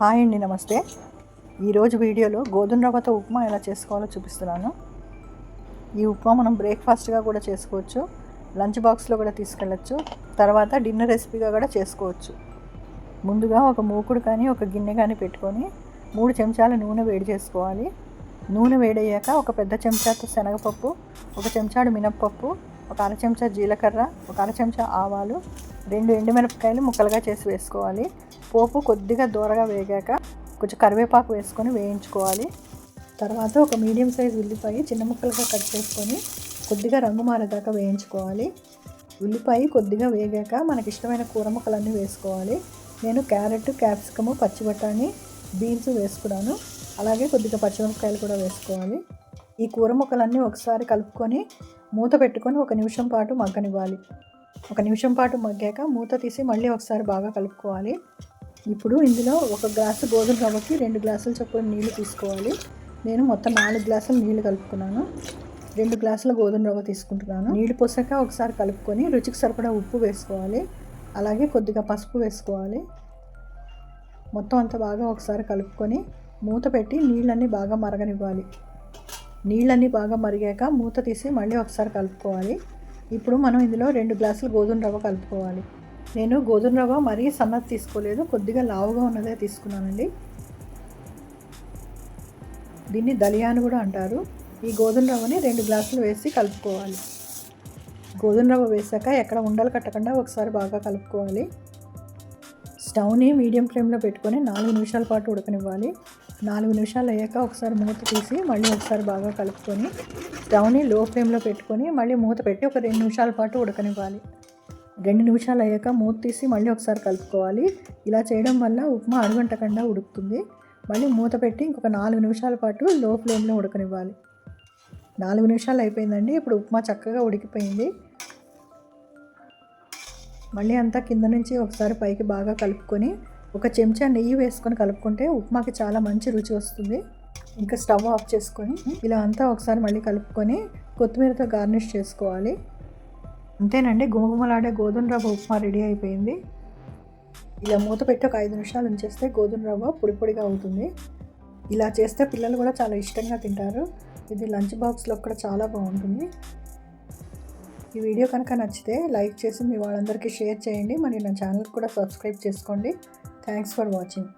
Hi అండి, నమస్తే. ఈరోజు వీడియోలో గోధుమ రవ్వతో ఉప్మా ఎలా చేసుకోవాలో చూపిస్తున్నాను. ఈ ఉప్మా మనం బ్రేక్ఫాస్ట్గా కూడా చేసుకోవచ్చు, లంచ్ బాక్స్లో కూడా తీసుకెళ్ళచ్చు, తర్వాత డిన్నర్ రెసిపీగా కూడా చేసుకోవచ్చు. ముందుగా ఒక మూకుడు కానీ ఒక గిన్నె కానీ పెట్టుకొని 3 చెంచాల నూనె వేడి చేసుకోవాలి. నూనె వేడయ్యాక ఒక పెద్ద చెంచాతో శనగపప్పు, ఒక చెంచాడు మినప్పప్పు, ఒక అర చెంచా జీలకర్ర, ఒక అర చెంచా ఆవాలు, 2 ఎండుమిరపకాయలు ముక్కలుగా చేసి వేసుకోవాలి. పోపు కొద్దిగా దూరగా వేగాక కొంచెం కరివేపాకు వేసుకొని వేయించుకోవాలి. తర్వాత ఒక మీడియం సైజ్ ఉల్లిపాయ చిన్న ముక్కలుగా కట్ చేసుకొని కొద్దిగా రంగు మారేదాకా వేయించుకోవాలి. ఉల్లిపాయ కొద్దిగా వేగాక మనకి ఇష్టమైన కూర ముక్కలన్నీ వేసుకోవాలి. నేను క్యారెట్, క్యాప్సికము, పచ్చి బఠాణీ, బీన్స్ వేసుకున్నాను. అలాగే కొద్దిగా పచ్చిమిరపకాయలు కూడా వేసుకోవాలి. ఈ కూర ముక్కలన్నీ ఒకసారి కలుపుకొని మూత పెట్టుకొని 1 నిమిషం పాటు మగ్గనివ్వాలి. 1 నిమిషం పాటు మగ్గాక మూత తీసి మళ్ళీ ఒకసారి బాగా కలుపుకోవాలి. ఇప్పుడు ఇందులో 1 గ్లాసు గోధుమ రవ్వకి 2 గ్లాసుల చొప్పున నీళ్లు తీసుకోవాలి. నేను మొత్తం 4 గ్లాసుల నీళ్లు కలుపుకున్నాను. 2 గ్లాసుల గోధుమ రవ్వ తీసుకుంటున్నాను. నీళ్లు పోసాక ఒకసారి కలుపుకొని రుచికి సరిపడా ఉప్పు వేసుకోవాలి. అలాగే కొద్దిగా పసుపు వేసుకోవాలి. మొత్తం అంతా బాగా ఒకసారి కలుపుకొని మూత పెట్టి నీళ్ళన్నీ బాగా మరగనివ్వాలి. నీళ్ళన్నీ బాగా మరిగాక మూత తీసి మళ్ళీ ఒకసారి కలుపుకోవాలి. ఇప్పుడు మనం ఇందులో 2 గ్లాసుల గోధుమ రవ్వ కలుపుకోవాలి. నేను గోధుమ రవ్వ మరీ సన్నది తీసుకోలేదు, కొద్దిగా లావుగా ఉన్నదే తీసుకున్నానండి. దీన్ని దలియా అని కూడా అంటారు. ఈ గోధుమ రవ్వని 2 గ్లాసులు వేసి కలుపుకోవాలి. గోధుమ రవ్వ వేసాక ఎక్కడ ఉండలు కట్టకుండా ఒకసారి బాగా కలుపుకోవాలి. స్టవ్ని మీడియం ఫ్లేమ్లో పెట్టుకొని 4 నిమిషాల పాటు ఉడకనివ్వాలి. 4 నిమిషాలు అయ్యాక ఒకసారి మూత తీసి మళ్ళీ ఒకసారి బాగా కలుపుకొని స్టవ్ని లో ఫ్లేమ్లో పెట్టుకొని మళ్ళీ మూత పెట్టి ఒక 2 నిమిషాల పాటు ఉడకనివ్వాలి. 2 నిమిషాలు అయ్యాక మూత తీసి మళ్ళీ ఒకసారి కలుపుకోవాలి. ఇలా చేయడం వల్ల ఉప్మా అడుగంటకుండా ఉడుకుతుంది. మళ్ళీ మూత పెట్టి ఇంకొక 4 నిమిషాల పాటు లో ఫ్లేమ్లో ఉడకనివ్వాలి. 4 నిమిషాలు అయిపోయిందండి. ఇప్పుడు ఉప్మా చక్కగా ఉడికిపోయింది. మళ్ళీ అంతా కింద నుంచి ఒకసారి పైకి బాగా కలుపుకొని 1 చెంచా నెయ్యి వేసుకొని కలుపుకుంటే ఉప్మాకి చాలా మంచి రుచి వస్తుంది. ఇంకా స్టవ్ ఆఫ్ చేసుకొని ఇలా అంతా ఒకసారి మళ్ళీ కలుపుకొని కొత్తిమీరతో గార్నిష్ చేసుకోవాలి. అంతేనండి, గుమగుమలాడే గోధుమ రవ్వ ఉప్మా రెడీ అయిపోయింది. ఇలా మూత పెట్టి ఒక 5 నిమిషాలు ఉంచేస్తే గోధుమ రవ్వ పొడి పొడిగా అవుతుంది. ఇలా చేస్తే పిల్లలు కూడా చాలా ఇష్టంగా తింటారు. ఇది లంచ్ బాక్స్లో కూడా చాలా బాగుంటుంది. ఈ వీడియో కనుక నచ్చితే లైక్ చేసి మీ వాళ్ళందరికీ షేర్ చేయండి. మరి నా ఛానల్ కూడా సబ్స్క్రైబ్ చేసుకోండి. Thanks for watching.